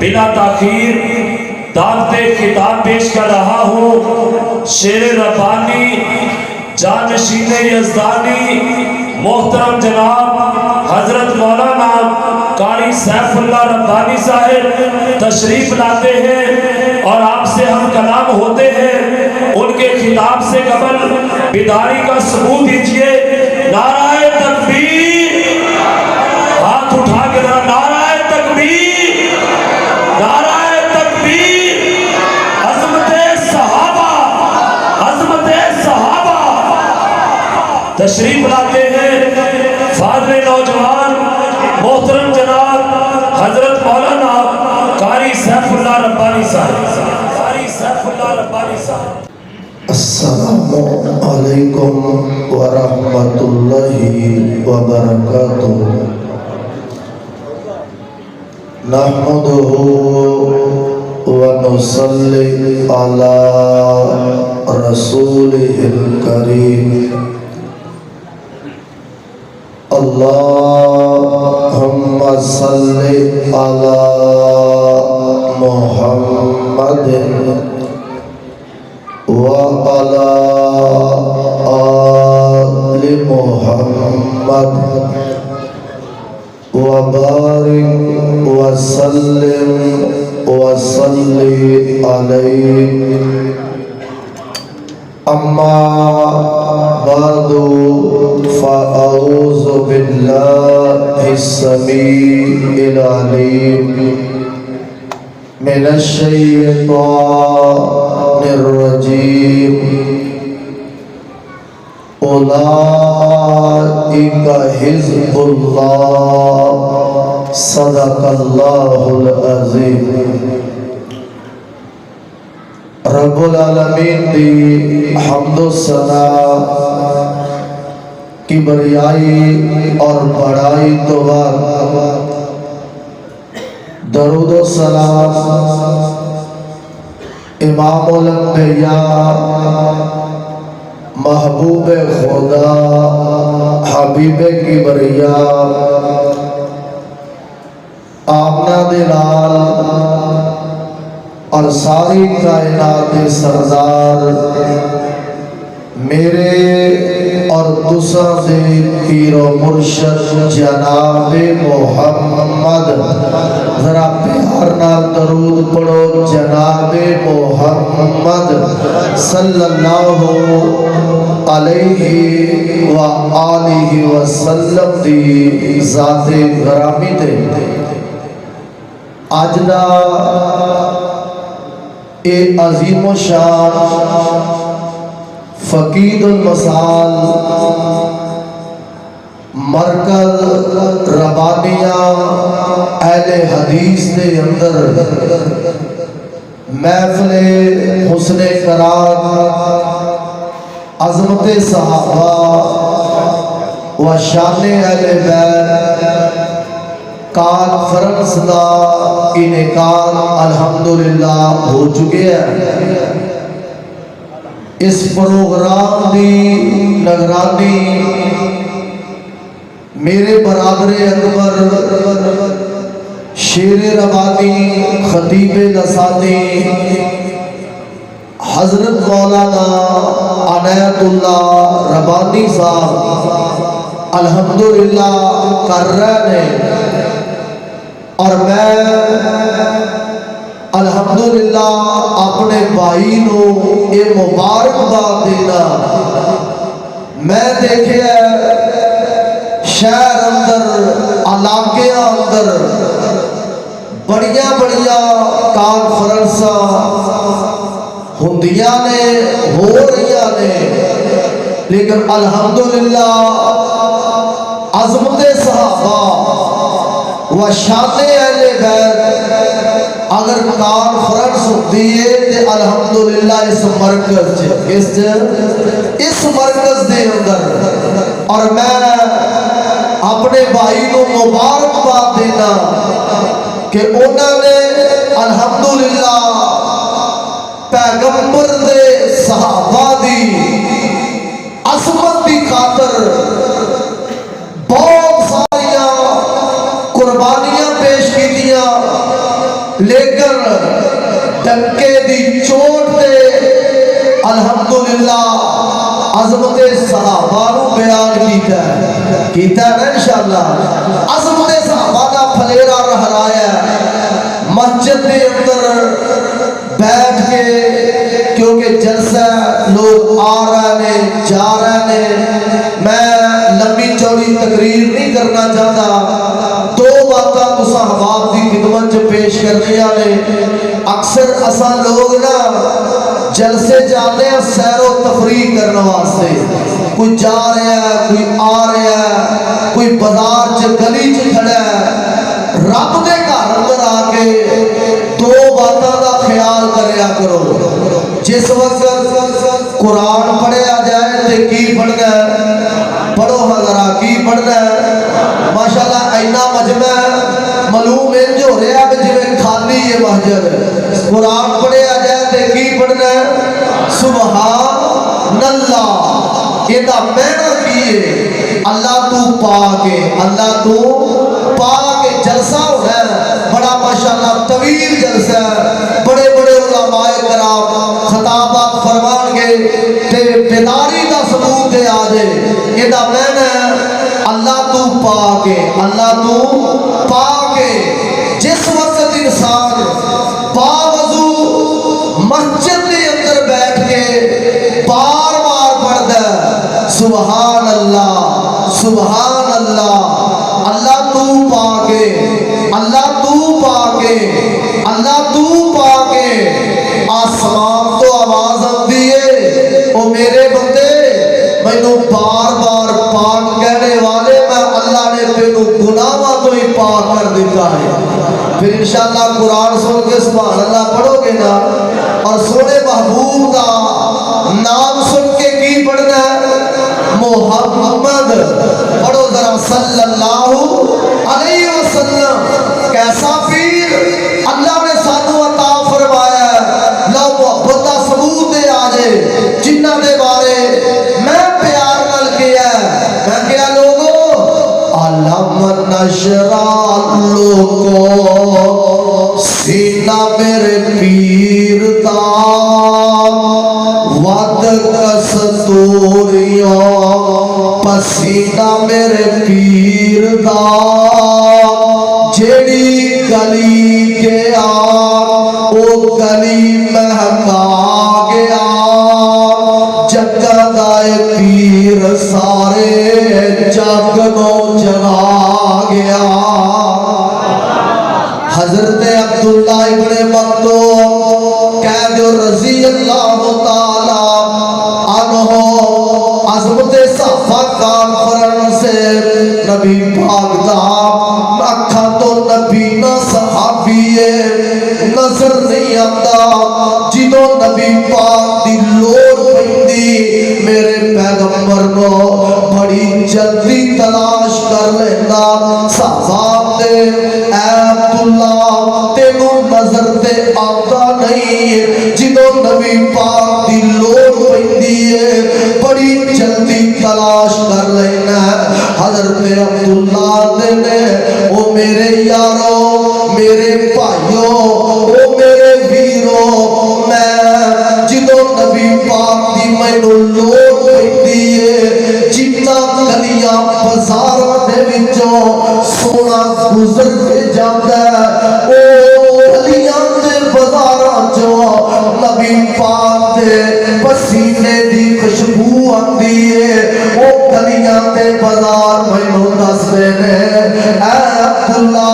بنا تاخیر دعوت خطاب پیش کر رہا ہوں شیر ربانی جانشین یزدانی محترم جناب حضرت مولانا قاری سیف اللہ ربانی صاحب تشریف لاتے ہیں اور آپ سے ہم کلام ہوتے ہیں۔ ان کے خطاب سے قبل بیداری کا ثبوت دیجئے۔ نعرہ تکبیر، ہاتھ اٹھا کے ذرا نعرہ تکبیر، نعرہ تکبیر، عظمت صحابہ، عظمت صحابہ۔ تشریف لاتے ہیں فاضل نوجوان محترم جناب حضرت مولانا قاری سیف اللہ ربانی صاحب، قاری سیف اللہ ربانی صاحب۔ السلام علیکم ورحمۃ اللہ وبرکاتہ۔ نحمدہ ونصلی علی رسولہ الکریم۔ اللہم صلی علی محمد وعلى آل محمد وبارك وسلم وصلي عليه۔ أما بعد فأعوذ بالله السميع العليم من الشيطان الرجيم۔ أولئك حزب الله، صدق الله العظيم۔ رب العالمین دی حمد و ثنا کی بریائی اور بڑائی تو بعد درود و سلام امام الانبیاء محبوب خدا حبیب کی بریا آمنہ دلال اور ساری کائنات سردار میرے اور دوسرا دے پیر و مرشد جناب محمد، ذرا پیار نال درود پڑھو، جناب محمد صلی اللہ علیہ وآلہ وسلم دی ذات گرامی دے آج دا اے عظیم و شان فقید المثال مرکز ربانیہ اہل حدیث دے اندر محفل حسن قرار عظمت صحابہ و شان اہل بیت کانفرنس دا انعقاد الحمدللہ ہو چکے ہیں۔ اس پروگرام دی نگرانی میرے برادر اکبر شیر ربانی خطیب لسانی حضرت مولانا عنایت اللہ ربانی صاحب الحمدللہ کر رہے ہیں، اور میں الحمدللہ اپنے بھائی نو یہ مبارکباد دینا۔ میں دیکھے شہر اندر علاقے اندر بڑیاں بڑیاں کانفرنساں ہوندیاں نے، ہو رہیاں نے، لیکن الحمدللہ عظمت صحابہ و شان اہل بیت اگر کانفرنس ہوتی ہے تو الحمدللہ اس مرکز دے اندر، اور میں اپنے بھائی کو مبارکباد دینا کہ انہوں نے الحمدللہ پیغمبر دے صحابہ دی عظمت دی خاطر بہت ساریاں قربانیاں پیش کی دیا، لیکن ڈنکے دی چوٹ تے الحمدللہ عظمت صحابہ نو بیان کیتا ہے نا انشاءاللہ عظمت صحابہ دا پھلیرا رہرایا مسجد دے اندر بیٹھ کے کیونکہ جلسہ لوگ آ رہے ہیں جا رہے ہیں میں لمبی چوڑی تقریر نہیں کرنا چاہتا دو باتاں تو صحابات دی خدمت جو پیش کرنے والے اکثر اساں لوگ نا جلسے جاتے ہیں سیر و تفریح کرنے واسطے کوئی جا رہا ہے کوئی آ رہا ہے کوئی بازار چ گلی چ کھڑا ہے رب دے گھر اندر آ کے دو باتاں دا خیال کریا کرو جس وقت قرآن پڑھیا جائے تے کی پڑھنا ہے پڑھو حضرات کی پڑھنا ہے ماشاءاللہ اینا مجمع معلوم انج ہو رہا ہے جویں خالی یہ مسجد قرآن پڑھیا جائے تے کی پڑھنا ہے سبحان اللہ یہ دا معنی کی ہے اللہ تو پاکے اللہ تو پاکے جلسہ ہونا ہے بڑا ماشاءاللہ طویل جلسہ ہے بڑے بڑے علماء کرام خطابات فرمان گے تے بیداری دا ثبوت دے آجے یہ دا معنی ہے اللہ تو پاکے اللہ تو پاکے جس وقت انسان باوضو مسجد کے اندر بیٹھ کے بار بار پڑھتا ہے سبحان اللہ سبحان اللہ اللہ تو پاکے اللہ تو پاکے اللہ تو پاکے آسمان تو آواز آتی ہے او میرے بندے مینوں بار بار پاک کہنے والے میں اللہ نے تینوں گناہاں تو ہی پاک کر دیتا ہے پھر انشاءاللہ قرآن سن کے سبحان اللہ پڑھو گے نا اور سونے محبوب کا نام سن کے کی پڑھنا ہے محمد پڑھو ذرا صلی اللہ علیہ وسلم کیسا پیر اللہ نے سانو عطا فرمایا ہے لو محبت کا ثبوت دے آجے جنہ دے بارے میں پیار نال کیا ہے میں کیا لوگوں علم نشرا لوگوں سینہ میرے پیر دا ود کستوریوں پسینہ میرے پیر دا جیڑی گلی گیا او گلی مہکا گیا جگہ دائے پیر سارے جگ نو جگا گیا حضرت عبداللہ ابن مکتوم قید رضی اللہ تعالی عنہ عظمت صحابہ کانفرنس سے نبی پاک دا اکھا تو نبی نہ صحابی نظر نہیں آتا جدو نبی پاک دی لوڑ پیندی میرے پیغمبر کو بڑی جلدی تلاش کر لینا صحابہ دے اے عبداللہ تینوں نظر تے آتا نہیں جدو نبی پاک دی لوڑ پیندی ہے بڑی جلدی تلاش کر لینا حضرت عبداللہ نے او میرے یاروں میرے بھائیوں او میرے ویروں میں جدو نبی پاک دی مینوں لوڑ پیندی ہے جتنا گلیاں بازاراں دے وچوں سونا گزر کے جاندا ہے او گلیاں دے بازاراں چوں نبی پاک دے پسینے دی خوشبو آندی ہے او گلیاں دے بازار مینوں دسدے نے اے عبداللہ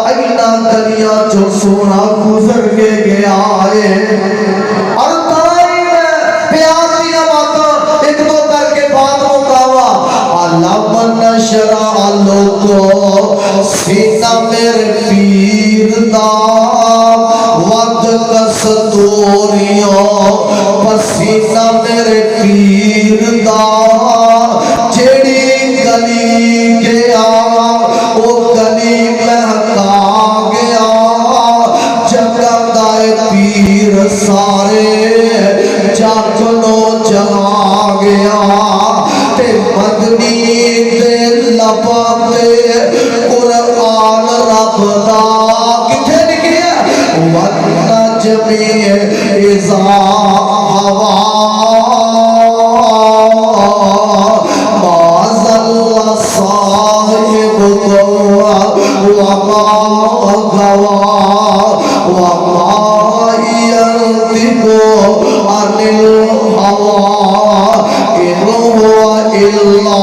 اینا گلیاں چوں سونا گزر کے گیا ہے اور تائی میں پیار دیا باتاں ایک دو کر کے بات مکاوا علم نشرا لوگو سینہ میرے پیر دا ود کستوریوں پسینہ میرے پیر دا جیڑی گلی گیا او گلی مہکا گیا جگہ دائے پیر سارے جگ نو جگا گیا تے مدنی دے لبا تے قرآن رب دا کتھے نکلیا نجمی اذا ہوا ما ضل صاحبكم وما غوى وما ينطق عن الهوى إن هو إلا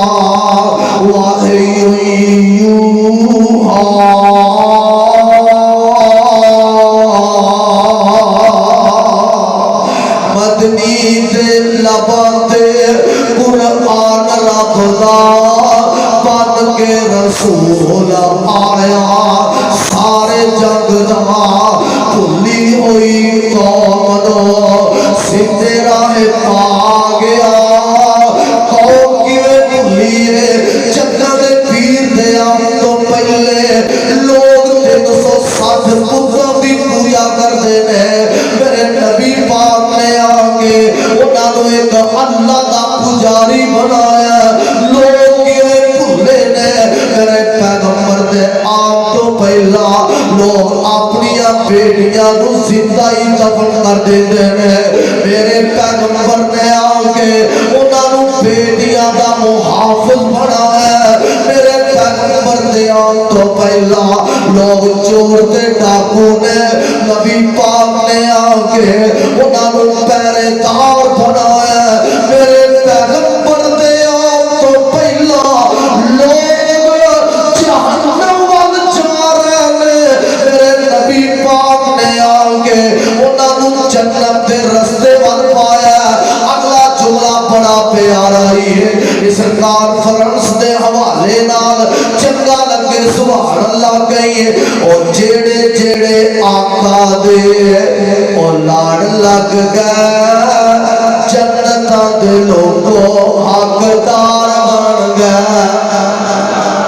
وحي يوحى مدنی دے لباں تے قرآن رکھدا بن کے رسول آیا سارے جگ دا بھلی ہوئی قوم نو سیدھے راہ پا گیا قوم کیویں بھلی ہے جنگاں دے پیر دے آن تو پہلے لوگ 360 بتاں دی پوجا کردے نے میرے نبی پاک نے آگے انہاں نو ایک اللہ دا پجاری بنایا لوگ کیویں بھولے نے میرے پیغمبر دے آن تو پہلا لوگ اپنی بیٹیاں نو زندہ ہی دفن کر دیندے نے میرے پیغمبر نے آگے انہاں نو بیٹیاں دا محافظ بنایا میرے پیغمبر دے آن تو پہلا لوگ چور تے ڈاکو نے نبی پاک نے آگے انہاں نو پہرے دار بنایا میرے پیغمبر دے آن تو پہلا لوگ جہنم وال جا رہے نے میرے نبی پاک نے آگے انہاں نو جنت دے رستے وال پایا اگلا جملہ بڑا پیارا ہی ہے سرکار فرنس دے حوالے نال چنگا لگے سبحان اللہ کہیے اور جیڑے جیڑے آقا دے اور لاڑ لگ گئے جنتاں دے لوگوں حقدار بن گئے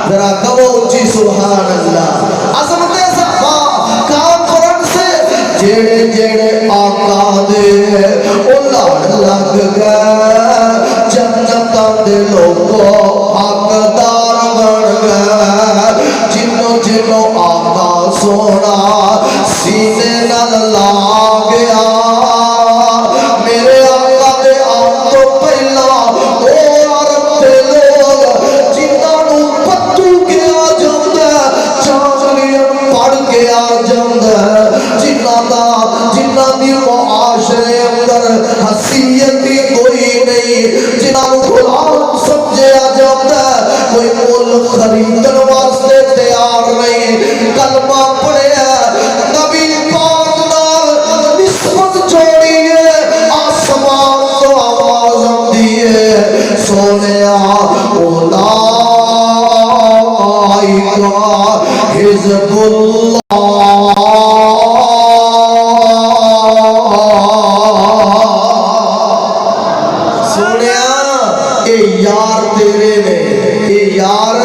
ذرا کہو اونچی سبحان اللہ عظمت صحابہ کانفرنس جیڑے جیڑے آقا دے اور لاڑ لگ گئے جنتاں دے لوگوں حقدار بن گئے جنوں جنوں آقا سونا سینے نال لا گیا میرے آقا دے آن تو پہلا او عرب دے لوگ جنہاں نو پتو گیا جاندا چانگلیاں پڑ گیا جاندا جنہاں دی معاشرے اندر حیثیت ہی کوئی نہیں جنہاں نو غلام سمجھیا جاندا کوئی مول خریدن واسطے تیار نہیں کلمہ پڑھیا نبی پاک نال نسبت جوڑی ہے آسمان تو آواز آندی ہے سونیا اولائکا حزب اللہ سونیا اے یار تیرے نے اے یار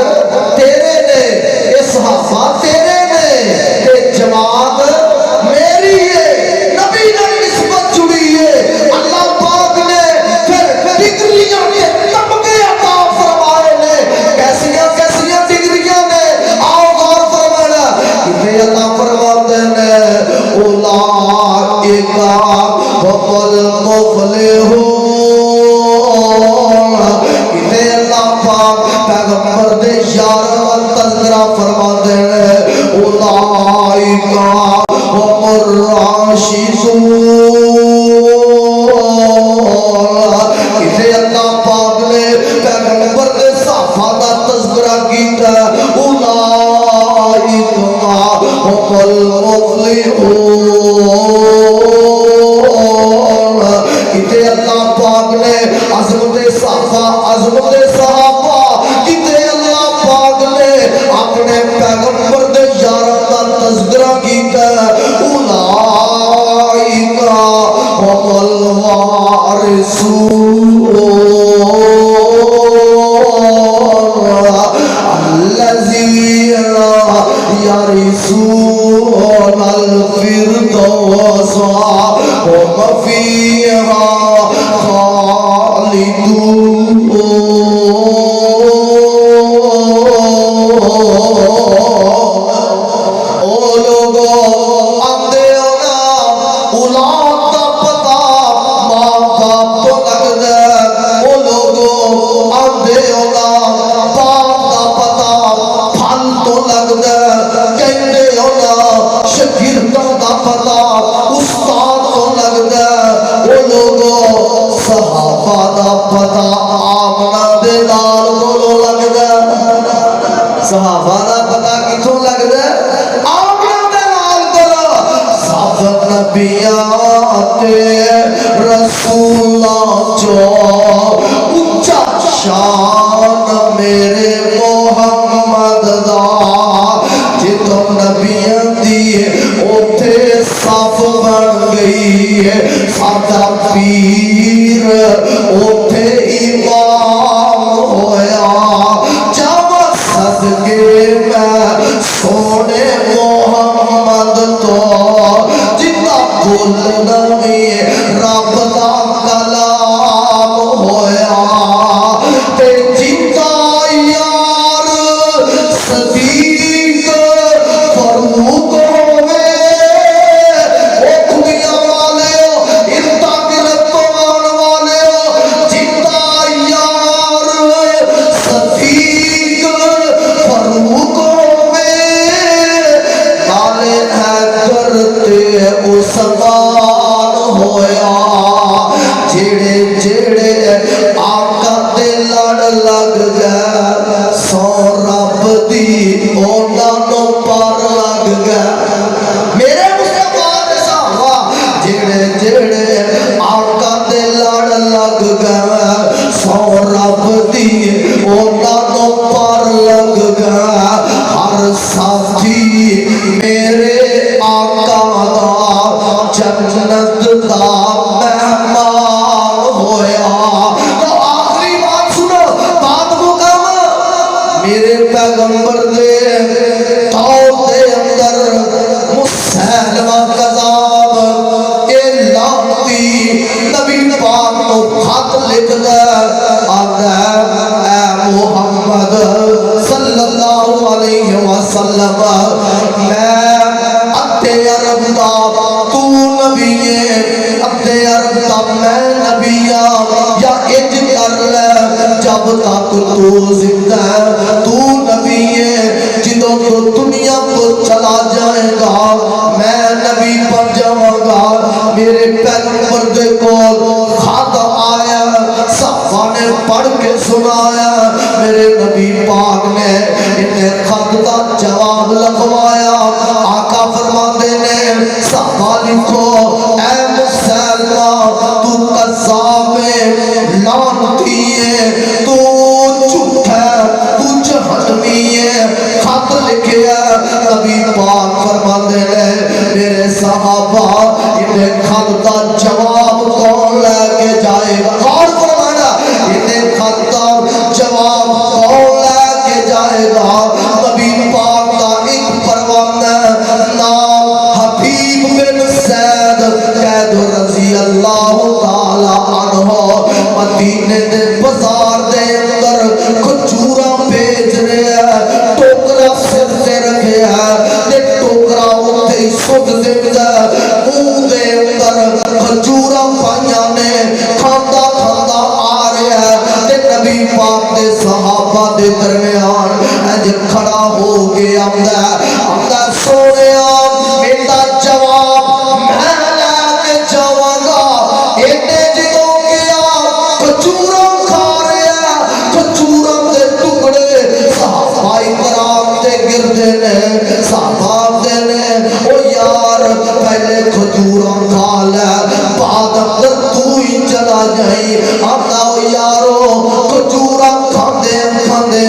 تیرے نے اے صحابہ تیرے نے اے جماعت میری ہے نبی نے نسبت جڑی ہے اللہ پاک نے پھر ڈگریاں کے طبقے عطا فرمائے نے کیسیاں کیسیاں ڈگریاں نے آؤ غور فرمانا کتنے عطا فرماتے نے اولئک هم المفلحون کتنے اللہ پاک پیغمبر دے یار تذکرہ فرما دے اولئک هم الراشدون کتنے اللہ پاک نے پیغمبر دے صحابہ دا تذکرہ کیتا اولئک هم المفلحون کتنے اللہ پاک نے عظمت صحابہ کتنے اللہ پاک نے اپنے پیغمبر دے یاراں دا تذکرہ کیتا اولئک هم الوارثون الذین یرثون الفردوس هم فیہا خالدون او لوگو آندے ہو نا دا پتا استاد کو لگدا وہ لوگوں صحابہ دا پتا آمنہ دے لال کو لگدا صحابہ دا پتا کتوں لگدا آمنہ دے لال کو سب نبیاں تے رسول جو اچھا شان میرے محمد دا جتوں نبیاں دی اوتھے صف بن گئی ہے ساڈا پیر اوتھے امام ہویا جب صدقے میں سونے محمد تو جتا بولنا بھی رب دا کلام ہویا تے جتا یار صدیق فاروق ہوئے او دنیا والے انتا گرفتان والے جتا یار صدیق فاروق ہوئے نالے حیدر تے عثمان ہویا جڑے جڑے آقا دے لڑ لگ گئے سو رب دی انہاں نوں پر لگ گئے میرے مصطفیٰ دے صحابہ جڑے جڑے آقا دے لڑ لگ گئے سو رب دی انہاں نوں پر لگ گئے ہر ساتھی میرے آقا دا جنت دا مہمان ہویا تو آخری بات سنو بات مکمل میرے پیغمبر دے طور دے اندر مسلمہ کذاب اے لانتی نبی پاک کو خط لکھ دے آدھے اے محمد صلی اللہ علیہ وسلم میں ادھے عرب دا تو نبی ہے ادھے عرب دا میں نبی یا اج کر لے جب تک تو زندہ ہے تو نبی ہے جدوں تو دنیا کو چلا جائے گا میں نبی پر جاؤں گا میرے پیغمبر دے کول خط آیا صحابہ نے پڑھ کے سنایا میرے نبی پاک نے انہیں خط دا جواب لکھوایا آقا فرماتے نے صحابہ لکھو اے مسلمہ تو قذاب لعنتی ہے تو جھوٹ ہے تو جہنمی ہے خط لکھیا نبی پاک فرماتے نے میرے صحابہ انہیں خط دا جواب کون لے کے جائے گا غور فرمانا انہیں خط دا جواب کون لے کے جائے گا نبی پاک دا ایک پروانہ نام حبیب بن زید قید رضی اللہ تعالی عنہ مدینے دے بازار دے اندر کھجوراں بیچ رہے ہیں ٹوکرا سر سے رکھے ہیں تے ٹوکرا اوتھے ہی سٹ دیندا منہ دے اندر کھجوراں پائیاں نے کھاندا کھاندا آ رہا ہے تے نبی پاک دے صحابہ دے درمیان اج کھڑا ہو کے آندا سونیا میرا جواب میں لے کے جاواں گا اینے جدوں گیا کھجوراں کھا رہا کھجوراں دے ٹکڑے صحابہ کرام تے گردے نے صحابہ دے نے او یار پہلے کھجوراں کھا لے بعد اندر تو ہی چلا جائیں آندا او یارو کھجوراں کھاندے کھاندے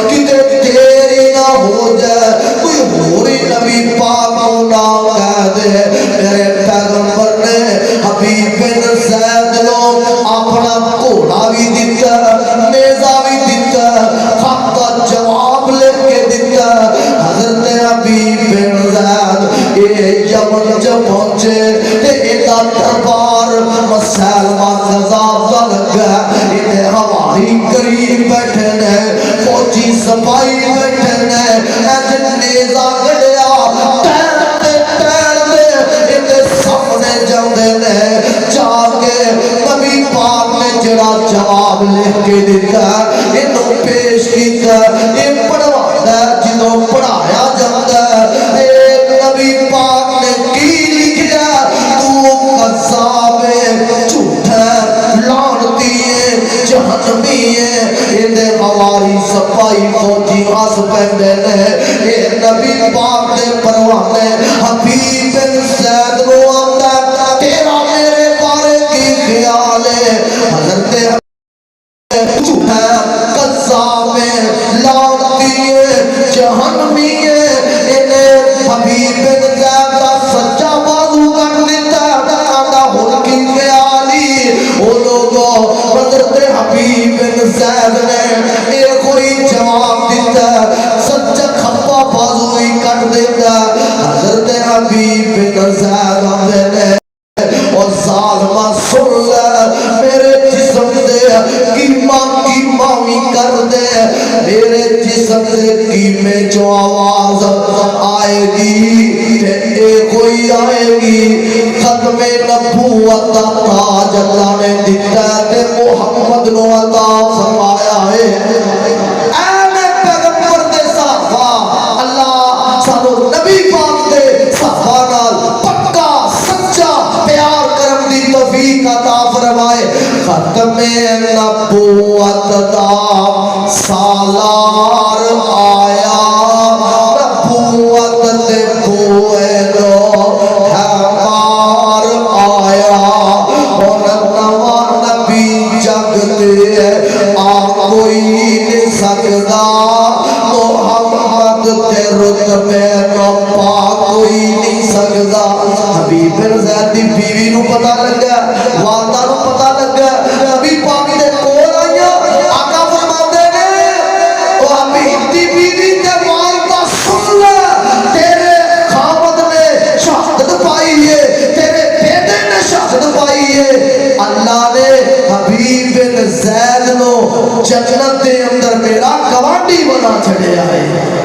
کتے تیری نہ ہو جائے کوئی ہوری نبی پاک کو نہ کہہ دے میرے پیغمبر نے حبیب بن زید لو اپنا گھوڑا بھی دیتا نیزہ بھی دیتا خط کا جواب لکھ کے دیتا حضرت حبیب بن زید اے یمن جب پہنچے تے ایدہ دربار مسلمہ قذاب کا لگا انہیں ہماری قریب بیٹھے نے فوجی سپاہی بیٹھے نے ایج نیزہ گڑیا ٹہلتے ٹہلتے انہیں سامنے جاندے نے جا کے نبی پاک نے جڑا جواب لکھ کے دیتا انہوں پیش کیتا یہ پڑھوانا جنہوں پڑھایا جاندہ ایک نبی پاک نے کی صدیقی میں جو آواز آئے گی تے کوئی آئے گی ختم نبوت کا تاج اللہ نے دیتا ہے تے محمد نو عطا فرمایا ہے اے میں پیغمبر دے صحابہ اللہ سانو نبی پاک دے صحابہ نال پکا سچا پیار کرم دی توفیق عطا فرمائے ختم نبوت دا سالار آیا نبوت دے بوئے لو ہمار آیا اور نواں نبی جگ دے آ کوئی نہیں سکدا محمد تے رتبے نو پا کوئی نہیں سکدا حبیب بن زید دی بیوی نو پتہ لگا والدہ نو پتہ لگا نبی پاک دے کول آیا آقا فرماندے نے او حبیب دی بیوی تے والدہ سن لے تیرے خاوند نے شہادت پائی ہے تیرے بیٹے نے شہادت پائی ہے اللہ نے حبیب بن زید نو جنت دے اندر میرا گوانڈی بنا چھڑیا ہے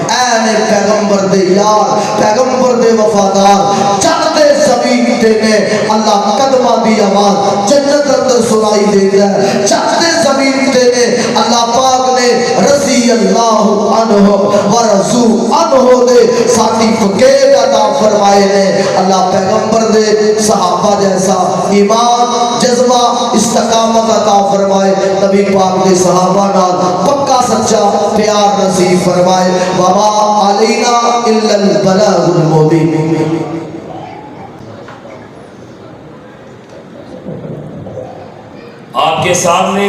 اے نے پیغمبر دے یار پیغمبر دے وفادار چڑھتے زمین تے نے اللہ قدمہ دی آواز جنت اندر سنائی دے دیا ہے چڑھتے زمین تے نے اللہ پاک نے رضی اللہ عنہ ورضو عنہ دے سرٹیفکیٹ عطا فرمائے نے اللہ پیغمبر دے صحابہ جیسا ایمان جذبہ استقامت عطا فرمائے نبی پاک دے صحابہ نال پکا سچا پیار نصیب فرمائے وما علینا الا البلاغ المبین آپ کے سامنے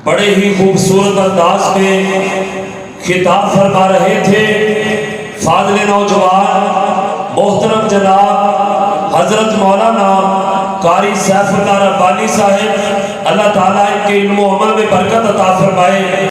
بڑے ہی خوبصورت انداز میں خطاب فرما رہے تھے فاضل نوجوان محترم جناب حضرت مولانا قاری سیف اللہ ربانی صاحب اللہ تعالیٰ ان کے علم و عمل میں برکت عطا فرمائے